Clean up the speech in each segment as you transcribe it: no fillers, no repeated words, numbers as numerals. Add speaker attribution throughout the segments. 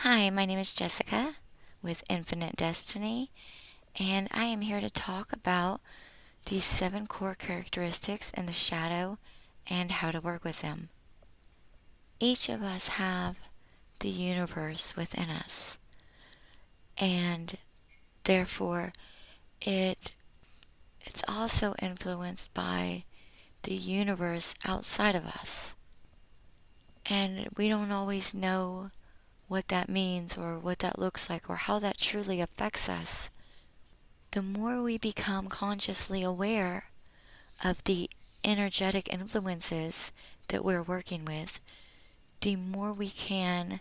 Speaker 1: Hi, my name is Jessica with Infinite Destiny, and I am here to talk about these 7 core characteristics in the shadow and how to work with them. Each of us have the universe within us, and therefore it's also influenced by the universe outside of us. And we don't always know what that means or what that looks like or how that truly affects us. The more we become consciously aware of the energetic influences that we're working with, the more we can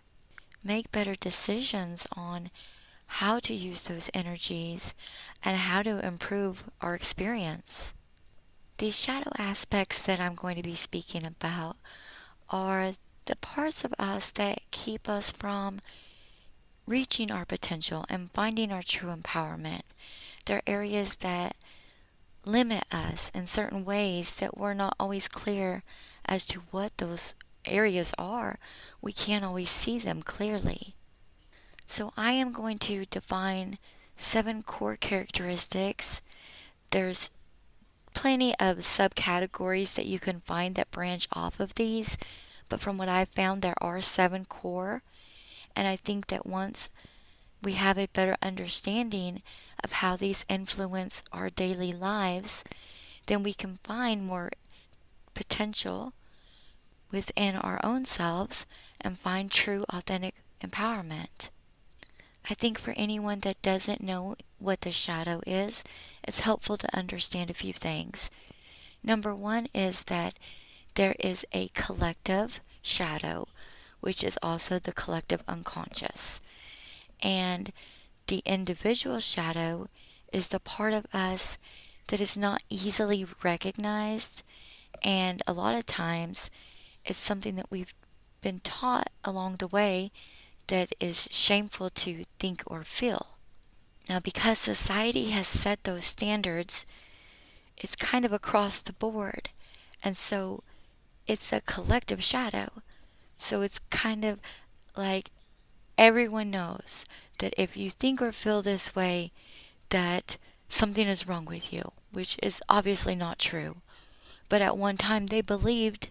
Speaker 1: make better decisions on how to use those energies and how to improve our experience. The shadow aspects that I'm going to be speaking about are the parts of us that keep us from reaching our potential and finding our true empowerment. They're areas that limit us in certain ways that we're not always clear as to what those areas are. We can't always see them clearly. So I am going to define 7 core characteristics. There's plenty of subcategories that you can find that branch off of these, but from what I've found, there are 7 core, and I think that once we have a better understanding of how these influence our daily lives, then we can find more potential within our own selves and find true, authentic empowerment. I think for anyone that doesn't know what the shadow is, it's helpful to understand a few things. Number one is that there is a collective shadow, which is also the collective unconscious. And the individual shadow is the part of us that is not easily recognized, and a lot of times it's something that we've been taught along the way that is shameful to think or feel. Now, because society has set those standards, it's kind of across the board. And so it's a collective shadow. So it's kind of like everyone knows that if you think or feel this way, that something is wrong with you, which is obviously not true. But at one time they believed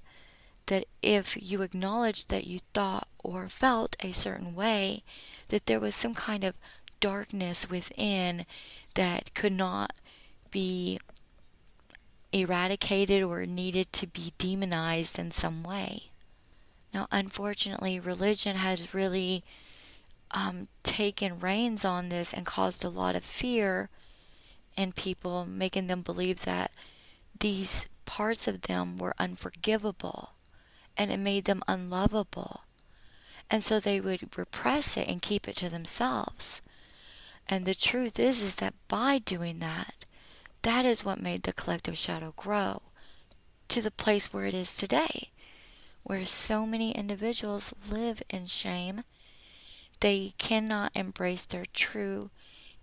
Speaker 1: that if you acknowledged that you thought or felt a certain way, that there was some kind of darkness within that could not be eradicated or needed to be demonized in some way. Now, unfortunately, religion has really taken reins on this and caused a lot of fear in people, making them believe that these parts of them were unforgivable and it made them unlovable. And so they would repress it and keep it to themselves. And the truth is that by doing that, that is what made the collective shadow grow to the place where it is today, where so many individuals live in shame. They cannot embrace their true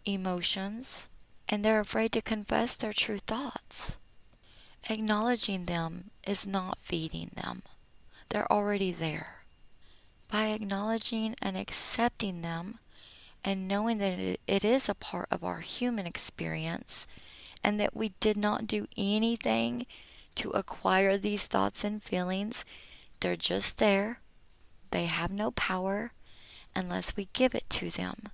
Speaker 1: emotions, and they're afraid to confess their true thoughts. Acknowledging them is not feeding them. They're already there. By acknowledging and accepting them and knowing that it is a part of our human experience and that we did not do anything to acquire these thoughts and feelings, they're just there. They have no power unless we give it to them.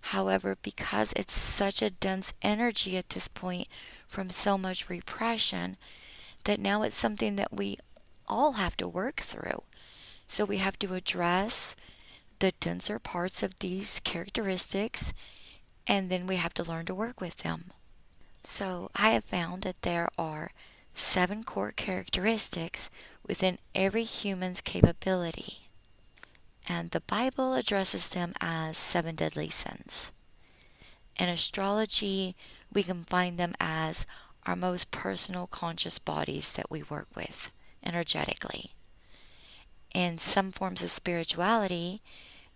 Speaker 1: However, because it's such a dense energy at this point from so much repression, that now it's something that we all have to work through. So we have to address the denser parts of these characteristics, and then we have to learn to work with them. So I have found that there are 7 core characteristics within every human's capability. And the Bible addresses them as 7 deadly sins. In astrology, we can find them as our most personal conscious bodies that we work with energetically. In some forms of spirituality,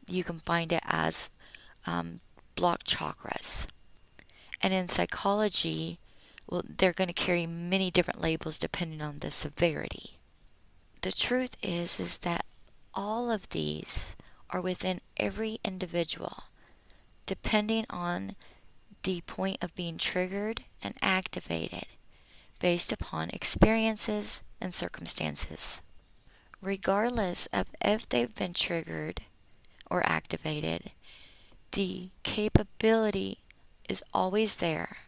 Speaker 1: you can find it as blocked chakras. And in psychology, well, they're going to carry many different labels depending on the severity. The truth is that all of these are within every individual, depending on the point of being triggered and activated based upon experiences and circumstances. Regardless of if they've been triggered or activated, the capability is always there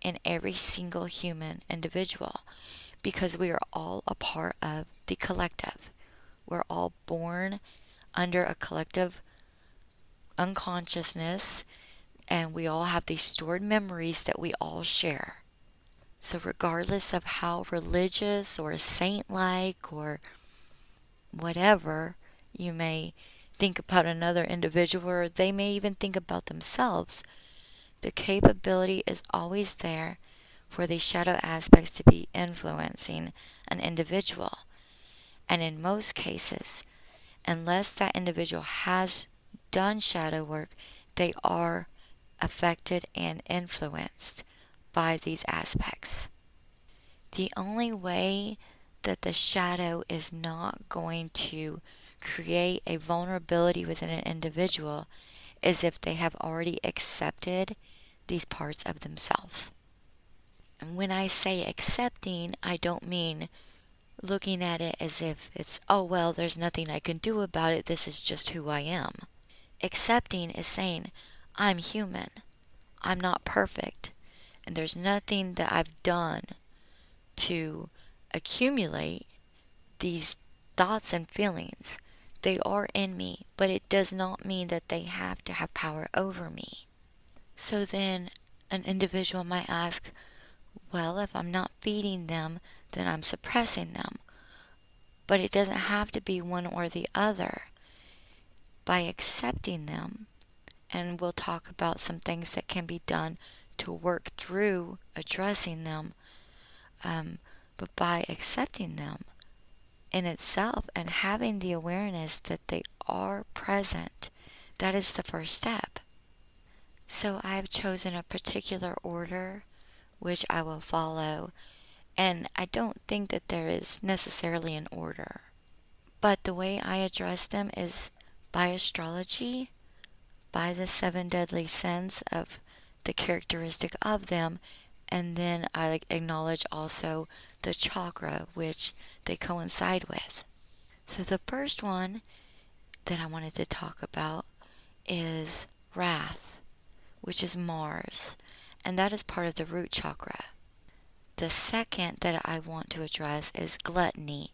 Speaker 1: in every single human individual because we are all a part of the collective. We're all born under a collective unconsciousness, and we all have these stored memories that we all share. So, regardless of how religious or saint like or whatever you may think about another individual, or they may even think about themselves, the capability is always there for these shadow aspects to be influencing an individual. And in most cases, unless that individual has done shadow work, they are affected and influenced by these aspects. The only way that the shadow is not going to create a vulnerability within an individual is if they have already accepted these parts of themselves. And when I say accepting, I don't mean looking at it as if it's, oh, well, there's nothing I can do about it, this is just who I am. Accepting is saying, I'm human, I'm not perfect, and there's nothing that I've done to accumulate these thoughts and feelings. They are in me, but it does not mean that they have to have power over me. So then an individual might ask, well, if I'm not feeding them, then I'm suppressing them. But it doesn't have to be one or the other. By accepting them, and we'll talk about some things that can be done to work through addressing them, but by accepting them in itself and having the awareness that they are present, that is the first step. So I've chosen a particular order which I will follow, and I don't think that there is necessarily an order. But the way I address them is by astrology, by the 7 deadly sins of the characteristic of them, and then I acknowledge also the chakra which they coincide with. So the first one that I wanted to talk about is wrath, which is Mars, and that is part of the root chakra. The second that I want to address is gluttony,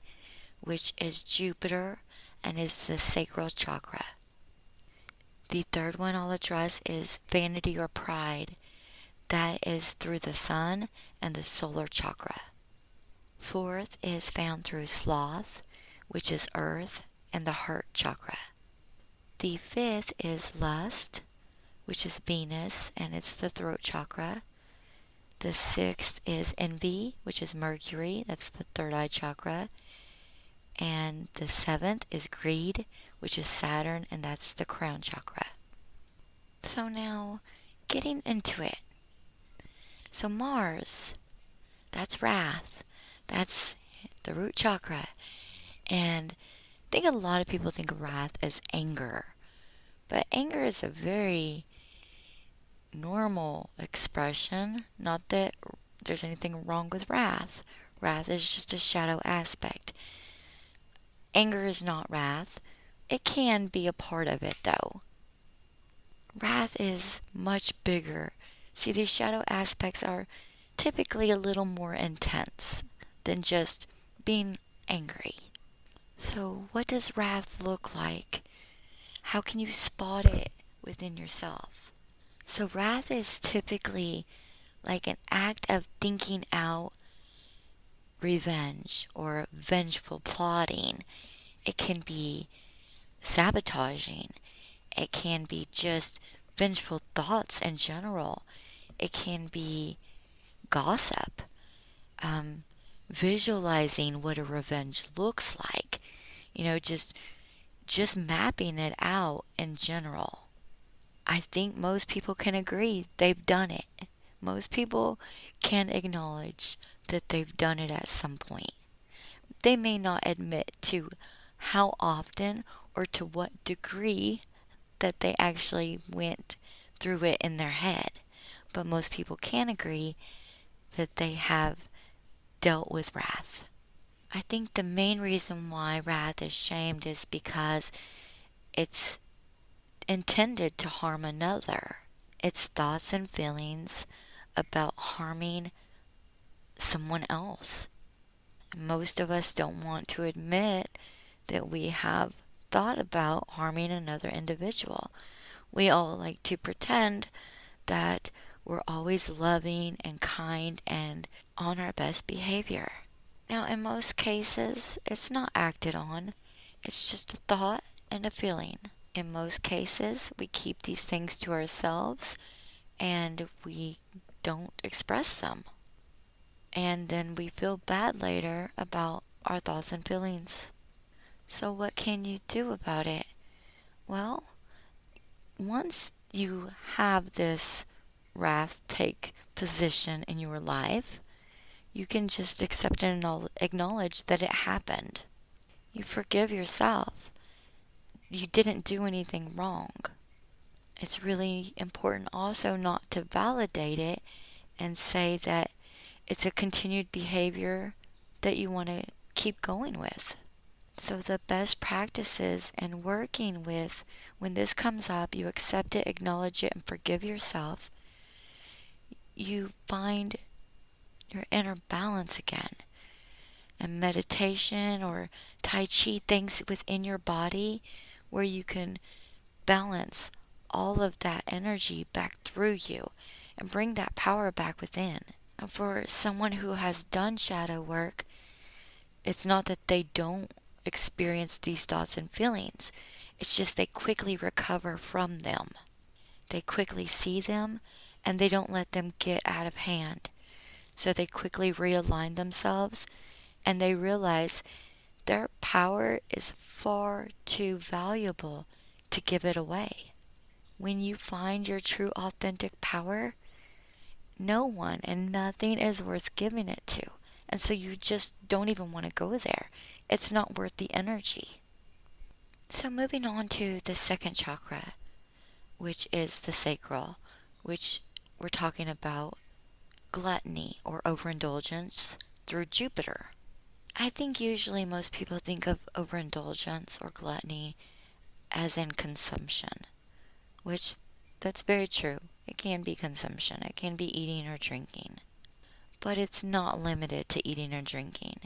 Speaker 1: which is Jupiter and is the sacral chakra. The third one I'll address is vanity or pride. That is through the sun and the solar chakra. Fourth is found through sloth, which is earth and the heart chakra. The fifth is lust, which is Venus and it's the throat chakra. The sixth is envy, which is Mercury, that's the third eye chakra. And the seventh is greed, which is Saturn, and that's the crown chakra. So now, getting into it. So Mars, that's wrath. That's the root chakra. And I think a lot of people think of wrath as anger. But anger is a very normal expression. Not that there's anything wrong with wrath. Wrath is just a shadow aspect. Anger is not wrath. It can be a part of it though. Wrath is much bigger. See, these shadow aspects are typically a little more intense than just being angry. So, what does wrath look like? How can you spot it within yourself? So, wrath is typically like an act of thinking out revenge or vengeful plotting. It can be sabotaging. It can be just vengeful thoughts in general. It can be gossip, visualizing what a revenge looks like. Just mapping it out in general. I think most people can agree they've done it. Most people can acknowledge that they've done it at some point. They may not admit to how often or to what degree that they actually went through it in their head. But most people can agree that they have dealt with wrath. I think the main reason why wrath is shamed is because it's intended to harm another. It's thoughts and feelings about harming someone else. Most of us don't want to admit that we have thought about harming another individual. We all like to pretend that we're always loving and kind and on our best behavior. Now, in most cases, it's not acted on, it's just a thought and a feeling. In most cases, we keep these things to ourselves and we don't express them. And then we feel bad later about our thoughts and feelings. So, what can you do about it? Well, once you have this wrath take position in your life, you can just accept and acknowledge that it happened. You forgive yourself. You didn't do anything wrong. It's really important also not to validate it and say that it's a continued behavior that you want to keep going with. So, the best practices in working with when this comes up, you accept it, acknowledge it, and forgive yourself. You find your inner balance again. And meditation or Tai Chi, things within your body where you can balance all of that energy back through you and bring that power back within. And for someone who has done shadow work, it's not that they don't experience these thoughts and feelings. It's just they quickly recover from them. They quickly see them and they don't let them get out of hand. So they quickly realign themselves and they realize their power is far too valuable to give it away. When you find your true authentic power, no one and nothing is worth giving it to. And so you just don't even want to go there. It's not worth the energy. So moving on to the second chakra, which is the sacral, which we're talking about gluttony or overindulgence through Jupiter. I think usually most people think of overindulgence or gluttony as in consumption, which that's very true. It can be consumption. It can be eating or drinking. But it's not limited to eating or drinking.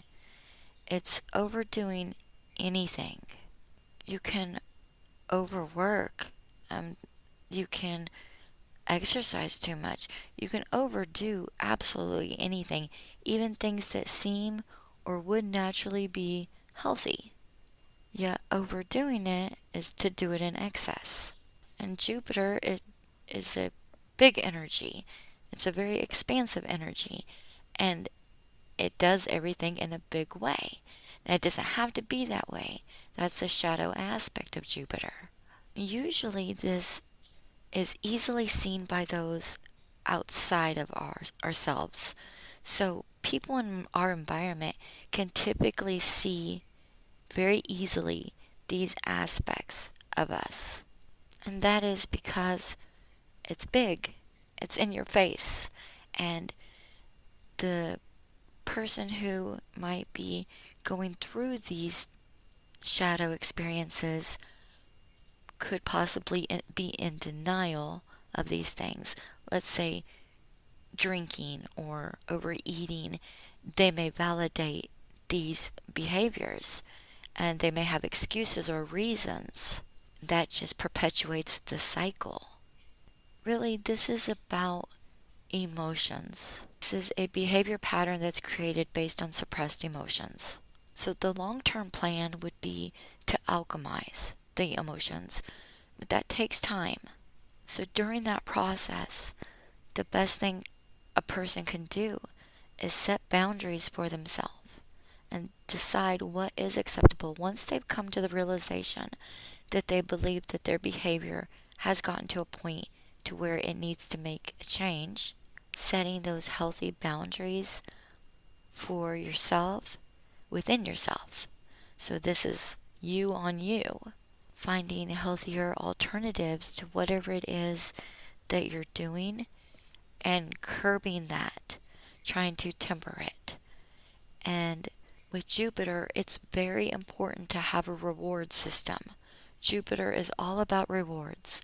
Speaker 1: It's overdoing anything. You can overwork. You can exercise too much. You can overdo absolutely anything, even things that seem or would naturally be healthy. Yet overdoing it is to do it in excess. And Jupiter, it is a big energy. It's a very expansive energy. And it does everything in a big way. And it doesn't have to be that way. That's the shadow aspect of Jupiter. Usually this is easily seen by those outside of ourselves. So people in our environment can typically see very easily these aspects of us. And that is because it's big, it's in your face, and the person who might be going through these shadow experiences could possibly be in denial of these things. Let's say drinking or overeating, they may validate these behaviors and they may have excuses or reasons. That just perpetuates the cycle. Really, this is about emotions. This is a behavior pattern that's created based on suppressed emotions. So the long-term plan would be to alchemize the emotions, but that takes time. So during that process, the best thing a person can do is set boundaries for themselves and decide what is acceptable once they've come to the realization that they believe that their behavior has gotten to a point to where it needs to make a change. Setting those healthy boundaries for yourself within yourself. So this is you on you. finding healthier alternatives to whatever it is that you're doing and curbing that, trying to temper it. And with Jupiter, it's very important to have a reward system. Jupiter is all about rewards.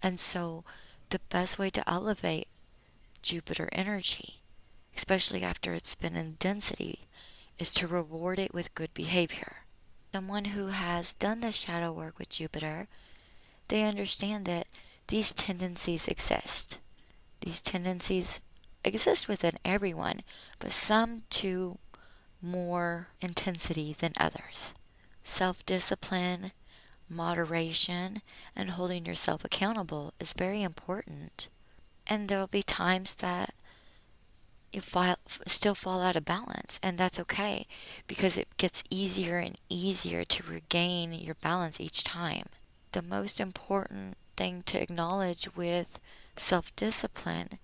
Speaker 1: And so the best way to elevate Jupiter energy, especially after it's been in density, is to reward it with good behavior. Someone who has done the shadow work with Jupiter, they understand that these tendencies exist. These tendencies exist within everyone, but some to more intensity than others. Self discipline, moderation, and holding yourself accountable is very important. And there will be times that you still fall out of balance, and that's okay because it gets easier and easier to regain your balance each time. The most important thing to acknowledge with self discipline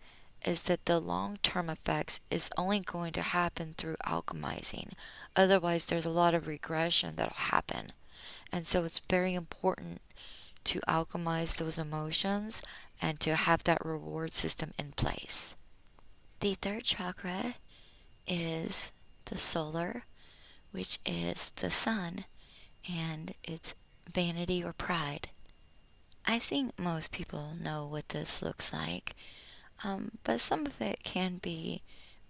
Speaker 1: is that the long term effects is only going to happen through alchemizing. Otherwise, there's a lot of regression that'll happen. And so it's very important to alchemize those emotions and to have that reward system in place. The third chakra is the solar, which is the sun, and it's vanity or pride. I think most people know what this looks like, but some of it can be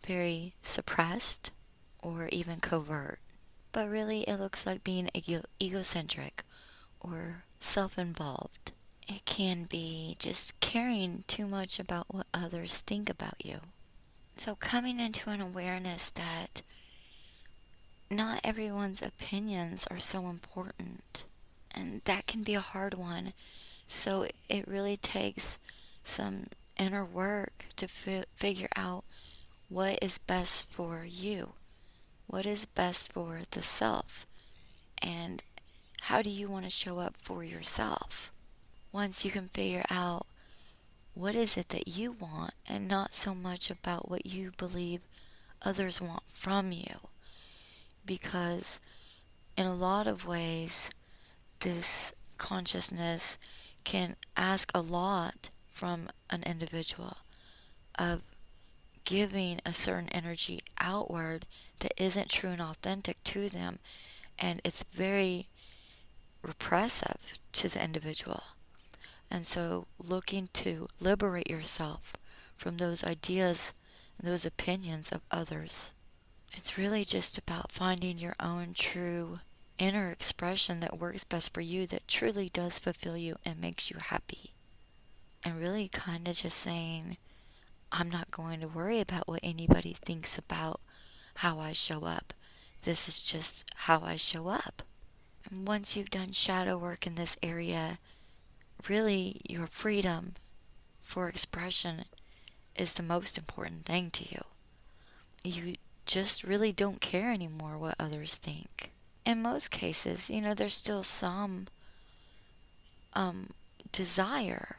Speaker 1: very suppressed or even covert. But really, it looks like being egocentric or self involved. It can be just caring too much about what others think about you. So, coming into an awareness that not everyone's opinions are so important, and that can be a hard one. So, it really takes some inner work to figure out what is best for you, what is best for the self, and how do you want to show up for yourself. Once you can figure out what is it that you want and not so much about what you believe others want from you. Because in a lot of ways, this consciousness can ask a lot from an individual of giving a certain energy outward that isn't true and authentic to them, and it's very repressive to the individual. And so, looking to liberate yourself from those ideas and those opinions of others. It's really just about finding your own true inner expression that works best for you, that truly does fulfill you and makes you happy. And really kind of just saying, I'm not going to worry about what anybody thinks about how I show up. This is just how I show up. And once you've done shadow work in this area, really your freedom for expression is the most important thing to you. You just really don't care anymore what others think. In most cases, there's still some desire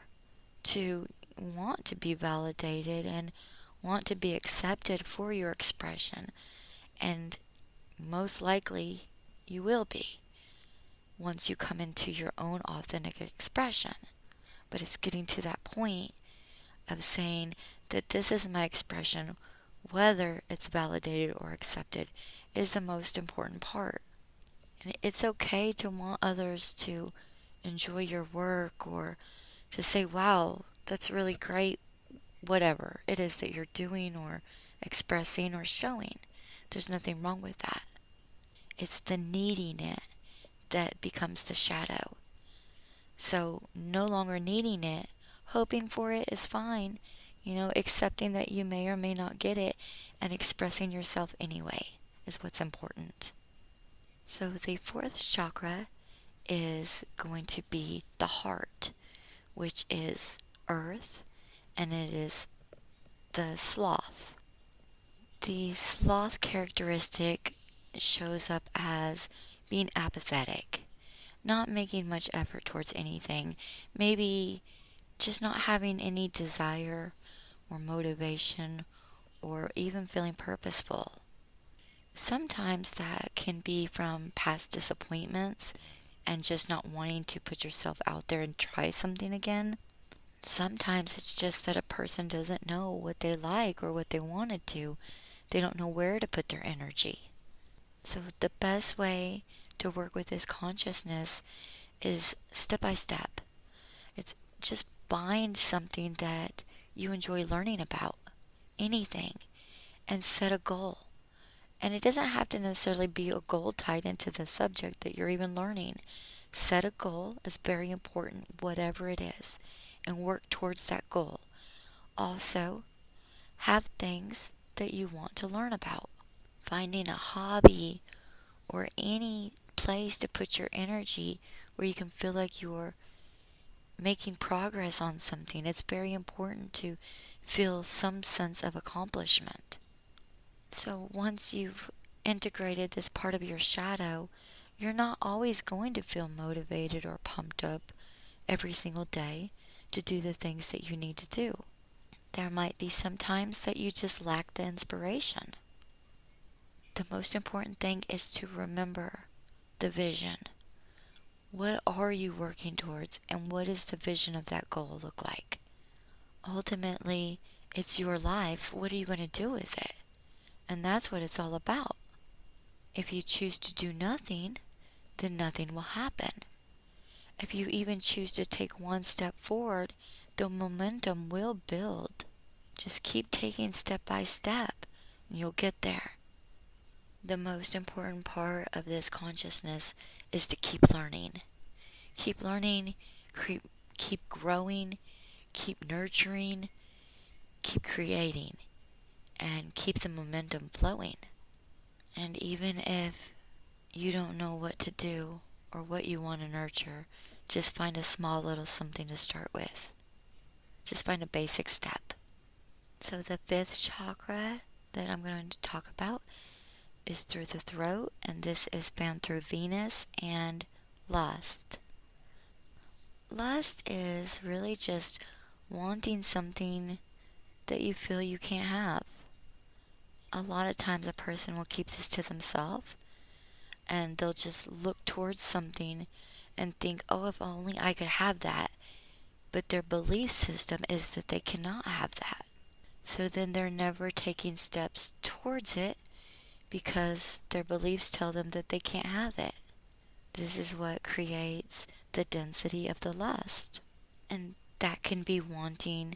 Speaker 1: to want to be validated and want to be accepted for your expression. And most likely you will be once you come into your own authentic expression. But it's getting to that point of saying that this is my expression, whether it's validated or accepted, is the most important part. And it's okay to want others to enjoy your work or to say, wow, that's really great, whatever it is that you're doing or expressing or showing. There's nothing wrong with that. It's the needing it that becomes the shadow. So no longer needing it, hoping for it is fine, accepting that you may or may not get it and expressing yourself anyway is what's important. So the fourth chakra is going to be the heart, which is earth, and it is the sloth. The sloth characteristic shows up as being apathetic, not making much effort towards anything, maybe just not having any desire or motivation or even feeling purposeful. Sometimes that can be from past disappointments and just not wanting to put yourself out there and try something again. Sometimes it's just that a person doesn't know what they like or what they want to do. They don't know where to put their energy. So, the best way to work with this consciousness is step by step. It's just find something that you enjoy learning about, anything, and set a goal. And it doesn't have to necessarily be a goal tied into the subject that you're even learning. Set a goal is very important, whatever it is, and work towards that goal. Also, have things that you want to learn about. Finding a hobby or any place to put your energy where you can feel like you're making progress on something. It's very important to feel some sense of accomplishment. So once you've integrated this part of your shadow, you're not always going to feel motivated or pumped up every single day to do the things that you need to do. There might be some times that you just lack the inspiration. The most important thing is to remember the vision. What are you working towards, and what does the vision of that goal look like? Ultimately, it's your life. What are you going to do with it? And that's what it's all about. If you choose to do nothing, then nothing will happen. If you even choose to take one step forward, the momentum will build. Just keep taking step by step, and you'll get there. The most important part of this consciousness is to keep learning. Keep learning, keep growing, keep nurturing, keep creating, and keep the momentum flowing. And even if you don't know what to do or what you want to nurture, just find a small little something to start with. Just find a basic step. So the fifth chakra that I'm going to talk about is through the throat, and this is found through Venus and lust. Lust is really just wanting something that you feel you can't have. A lot of times a person will keep this to themselves and they'll just look towards something and think, oh, if only I could have that. But their belief system is that they cannot have that. So then they're never taking steps towards it because their beliefs tell them that they can't have it. This is what creates the density of the lust. And that can be wanting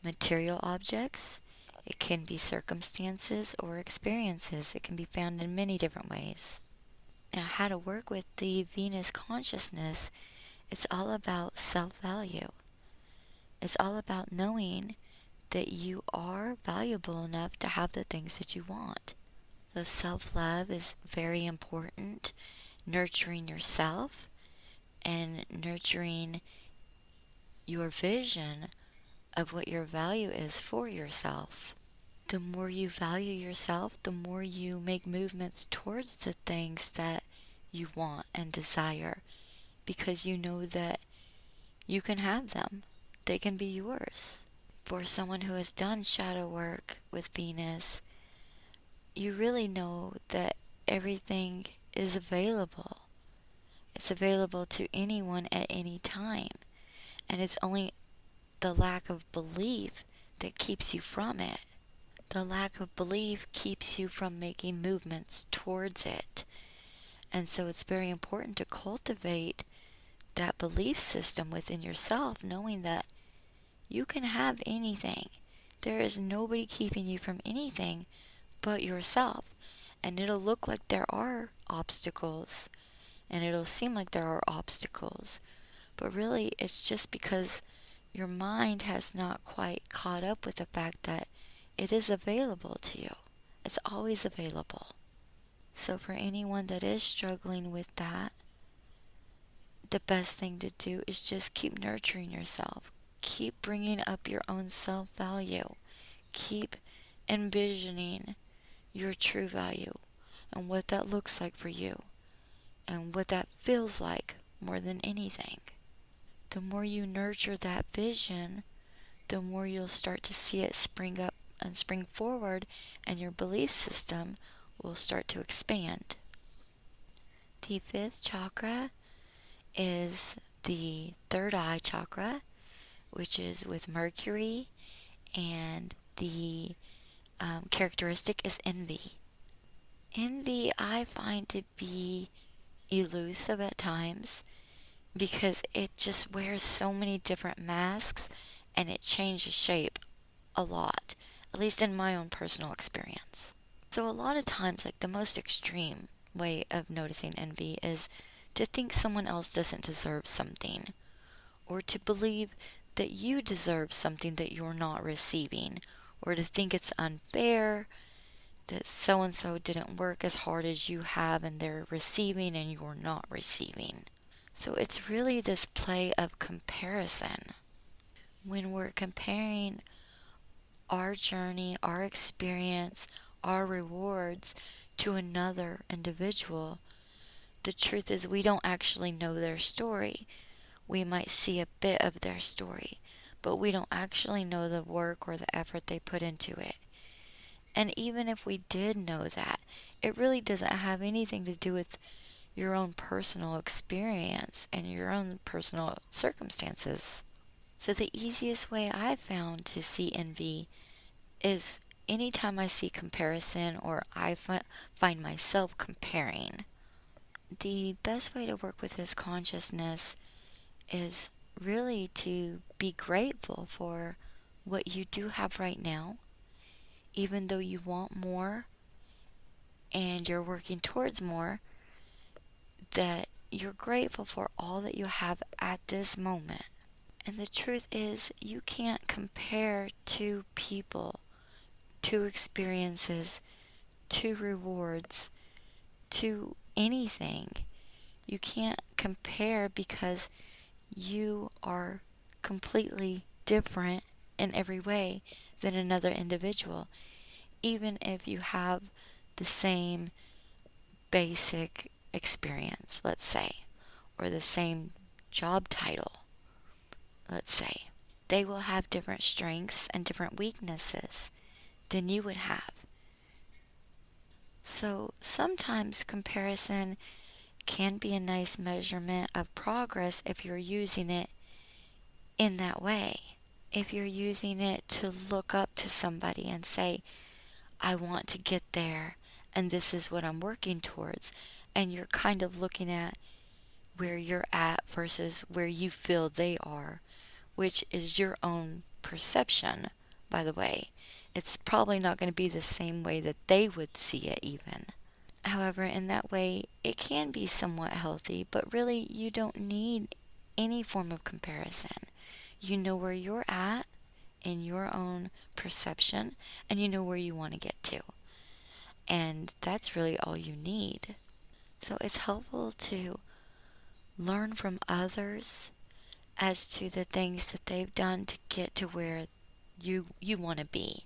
Speaker 1: material objects, it can be circumstances or experiences. It can be found in many different ways. Now, how to work with the Venus consciousness, it's all about self-value. It's all about knowing that you are valuable enough to have the things that you want. So self-love is very important. Nurturing yourself and nurturing your vision of what your value is for yourself. The more you value yourself, the more you make movements towards the things that you want and desire, because you know that you can have them. They can be yours. For someone who has done shadow work with Venus, you really know that everything is available. It's available to anyone at any time. And it's only the lack of belief that keeps you from it. The lack of belief keeps you from making movements towards it. And so it's very important to cultivate that belief system within yourself, knowing that you can have anything. There is nobody keeping you from anything but yourself. And it'll look like there are obstacles, and it'll seem like there are obstacles. But really, it's just because your mind has not quite caught up with the fact that it is available to you. It's always available. So for anyone that is struggling with that, the best thing to do is just keep nurturing yourself. Keep bringing up your own self-value. Keep envisioning your true value and what that looks like for you and what that feels like more than anything. The more you nurture that vision, the more you'll start to see it spring up and spring forward, and your belief system will start to expand. The fifth chakra is the third eye chakra, which is with Mercury, and the characteristic is envy. Envy I find to be elusive at times because it just wears so many different masks and it changes shape a lot, at least in my own personal experience. So, a lot of times, like the most extreme way of noticing envy is to think someone else doesn't deserve something, or to believe that you deserve something that you're not receiving, or to think it's unfair that so and so didn't work as hard as you have and they're receiving and you're not receiving. So it's really this play of comparison. When we're comparing our journey, our experience, our rewards to another individual, the truth is we don't actually know their story. We might see a bit of their story, but we don't actually know the work or the effort they put into it. And even if we did know that, it really doesn't have anything to do with your own personal experience and your own personal circumstances. So, the easiest way I've found to see envy is anytime I see comparison or find myself comparing. The best way to work with this consciousness is really to be grateful for what you do have right now, even though you want more and you're working towards more, that you're grateful for all that you have at this moment. And the truth is, you can't compare two people, two experiences, two rewards, to anything. You can't compare because you are completely different in every way than another individual, even if you have the same basic experience, let's say, or the same job title, let's say. They will have different strengths and different weaknesses than you would have. So sometimes comparison can be a nice measurement of progress if you're using it in that way. If you're using it to look up to somebody and say, I want to get there and this is what I'm working towards, and you're kind of looking at where you're at versus where you feel they are, which is your own perception, by the way. It's probably not going to be the same way that they would see it, even. However, in that way, it can be somewhat healthy, but really, you don't need any form of comparison. You know where you're at in your own perception, and you know where you want to get to. And that's really all you need. So it's helpful to learn from others as to the things that they've done to get to where you want to be.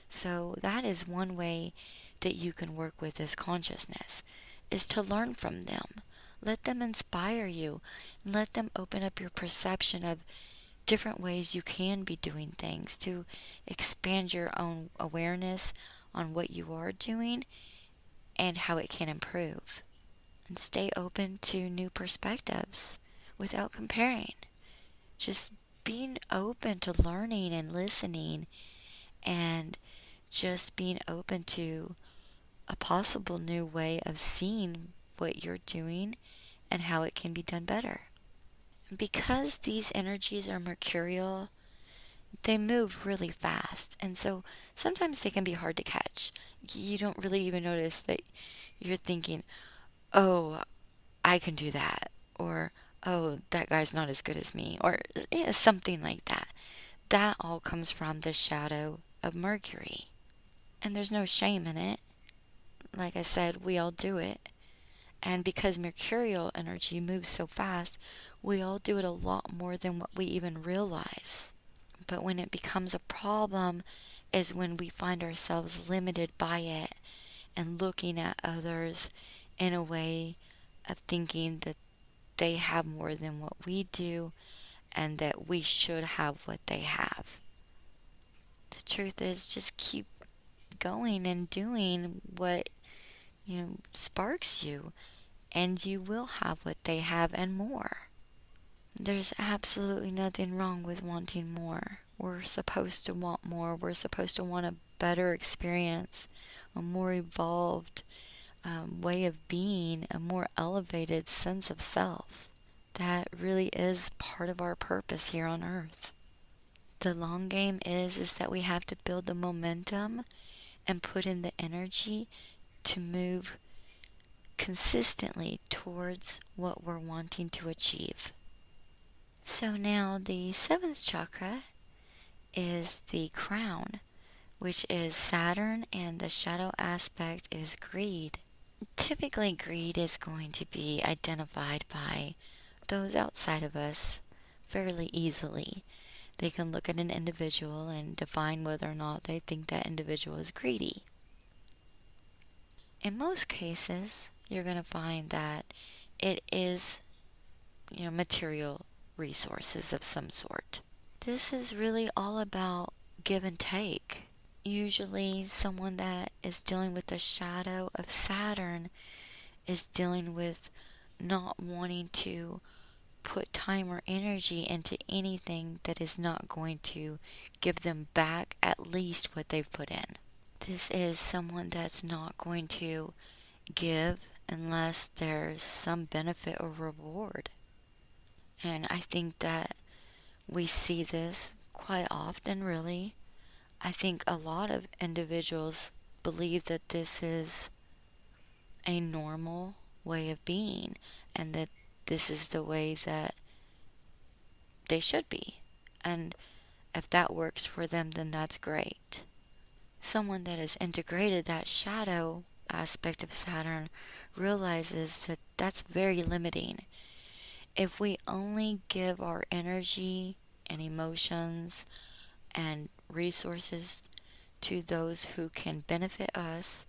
Speaker 1: So that is one way that you can work with this consciousness, is to learn from them. Let them inspire you. Let them open up your perception of different ways you can be doing things to expand your own awareness on what you are doing and how it can improve. And stay open to new perspectives without comparing. Just being open to learning and listening, and just being open to a possible new way of seeing what you're doing and how it can be done better. Because these energies are mercurial, they move really fast, and so sometimes they can be hard to catch. You don't really even notice that you're thinking, oh, I can do that, or oh, that guy's not as good as me, or something like that. That all comes from the shadow of Mercury. And there's no shame in it. Like I said, we all do it. And because mercurial energy moves so fast, we all do it a lot more than what we even realize. But when it becomes a problem is when we find ourselves limited by it and looking at others in a way of thinking that they have more than what we do and that we should have what they have. The truth is, just keep going and doing what sparks you, and you will have what they have and more. There's absolutely nothing wrong with wanting more. We're supposed to want more. We're supposed to want a better experience, a more evolved way of being, a more elevated sense of self. That really is part of our purpose here on earth. The long game is that we have to build the momentum and put in the energy to move consistently towards what we're wanting to achieve. So now the seventh chakra is the crown, which is Saturn, and the shadow aspect is greed. Typically, greed is going to be identified by those outside of us fairly easily. They can look at an individual and define whether or not they think that individual is greedy. In most cases, you're going to find that it is, material resources of some sort. This is really all about give and take. Usually, someone that is dealing with the shadow of Saturn is dealing with not wanting to put time or energy into anything that is not going to give them back at least what they've put in. This is someone that's not going to give unless there's some benefit or reward. And I think that we see this quite often, really. I think a lot of individuals believe that this is a normal way of being and that this is the way that they should be. And if that works for them, then that's great. Someone that has integrated that shadow aspect of Saturn realizes that that's very limiting. If we only give our energy and emotions and resources to those who can benefit us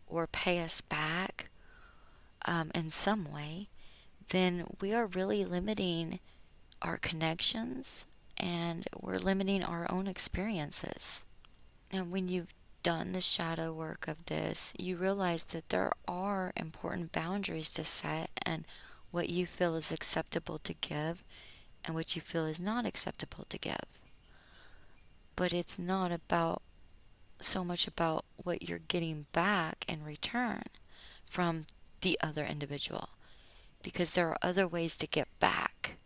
Speaker 1: or pay us back in some way, then we are really limiting our connections and we're limiting our own experiences. And when you've done the shadow work of this, you realize that there are important boundaries to set and what you feel is acceptable to give and what you feel is not acceptable to give. But it's not about so much about what you're getting back in return from the other individual, because there are other ways to get back.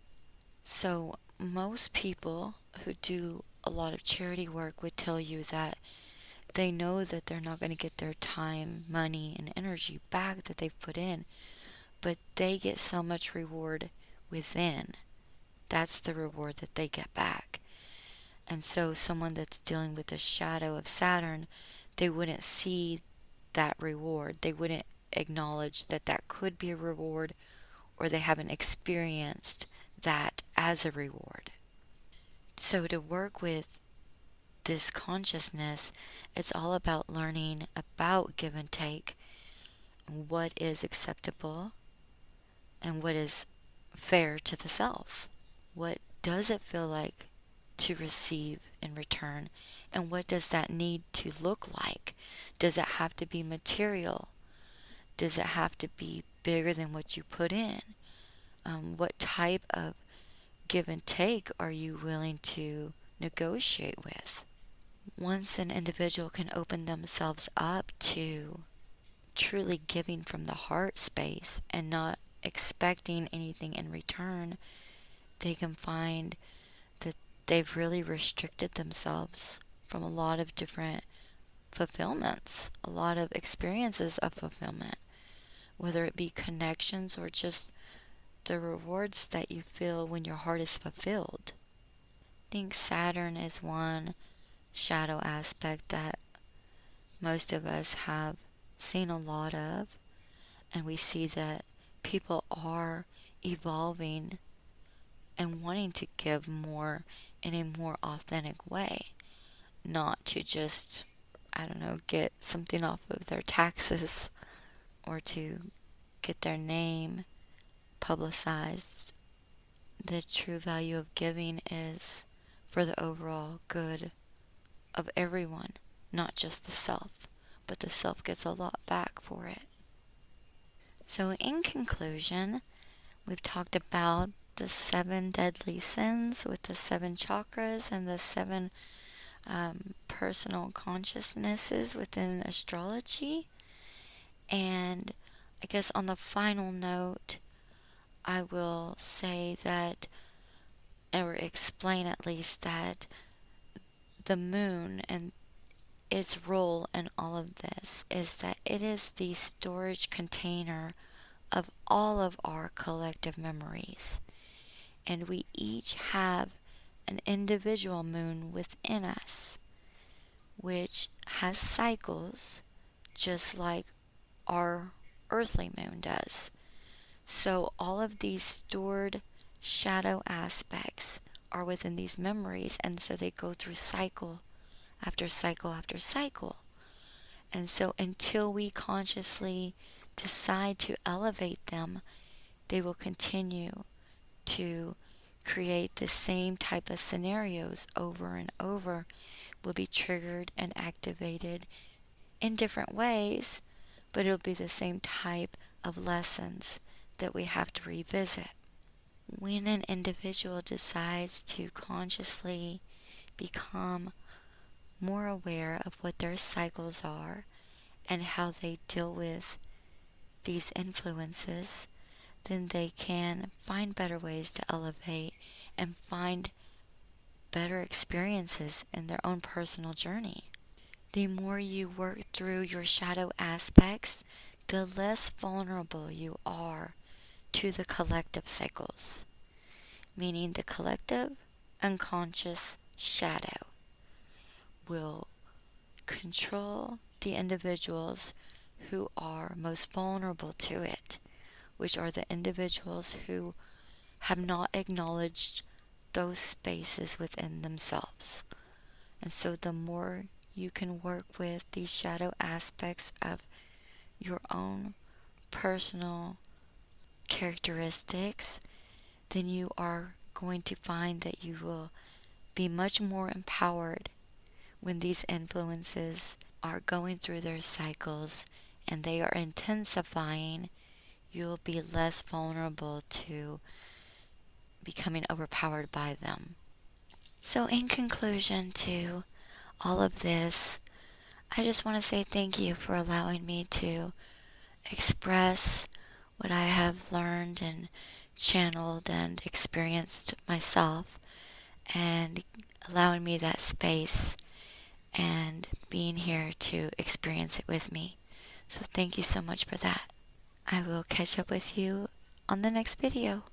Speaker 1: So, most people who do a lot of charity work would tell you that they know that they're not going to get their time, money, and energy back that they've put in, but they get so much reward within. That's the reward that they get back. And so, someone that's dealing with the shadow of Saturn, they wouldn't see that reward. They wouldn't acknowledge that that could be a reward, or they haven't experienced that as a reward. So, to work with this consciousness, it's all about learning about give and take, what is acceptable, and what is fair to the self. What does it feel like to receive in return, and what does that need to look like? Does it have to be material? Does it have to be bigger than what you put in? What type of give and take are you willing to negotiate with? Once an individual can open themselves up to truly giving from the heart space and not expecting anything in return, they can find that they've really restricted themselves from a lot of different fulfillments, a lot of experiences of fulfillment, whether it be connections or just the rewards that you feel when your heart is fulfilled. I think Saturn is one shadow aspect that most of us have seen a lot of, and we see that people are evolving and wanting to give more in a more authentic way, not to just, I don't know, get something off of their taxes or to get their name publicized. The true value of giving is for the overall good of everyone, not just the self, but the self gets a lot back for it. So, in conclusion, we've talked about the 7 deadly sins with the 7 chakras and the 7 personal consciousnesses within astrology. And I guess on the final note, I will say that, or explain at least, that the moon and its role in all of this is that it is the storage container of all of our collective memories. And we each have an individual moon within us, which has cycles just like our earthly moon does. So all of these stored shadow aspects are within these memories, and so they go through cycle after cycle after cycle. And so until we consciously decide to elevate them, they will continue to create the same type of scenarios over and over, will be triggered and activated in different ways, but it'll be the same type of lessons that we have to revisit. When an individual decides to consciously become more aware of what their cycles are and how they deal with these influences, then they can find better ways to elevate and find better experiences in their own personal journey. The more you work through your shadow aspects, the less vulnerable you are to the collective cycles, meaning the collective unconscious shadow will control the individuals who are most vulnerable to it, which are the individuals who have not acknowledged those spaces within themselves. And so the more you can work with these shadow aspects of your own personal characteristics, then you are going to find that you will be much more empowered when these influences are going through their cycles and they are intensifying. You'll be less vulnerable to becoming overpowered by them. So, in conclusion to all of this, I just want to say thank you for allowing me to express what I have learned and channeled and experienced myself, and allowing me that space and being here to experience it with me. So thank you so much for that. I will catch up with you on the next video.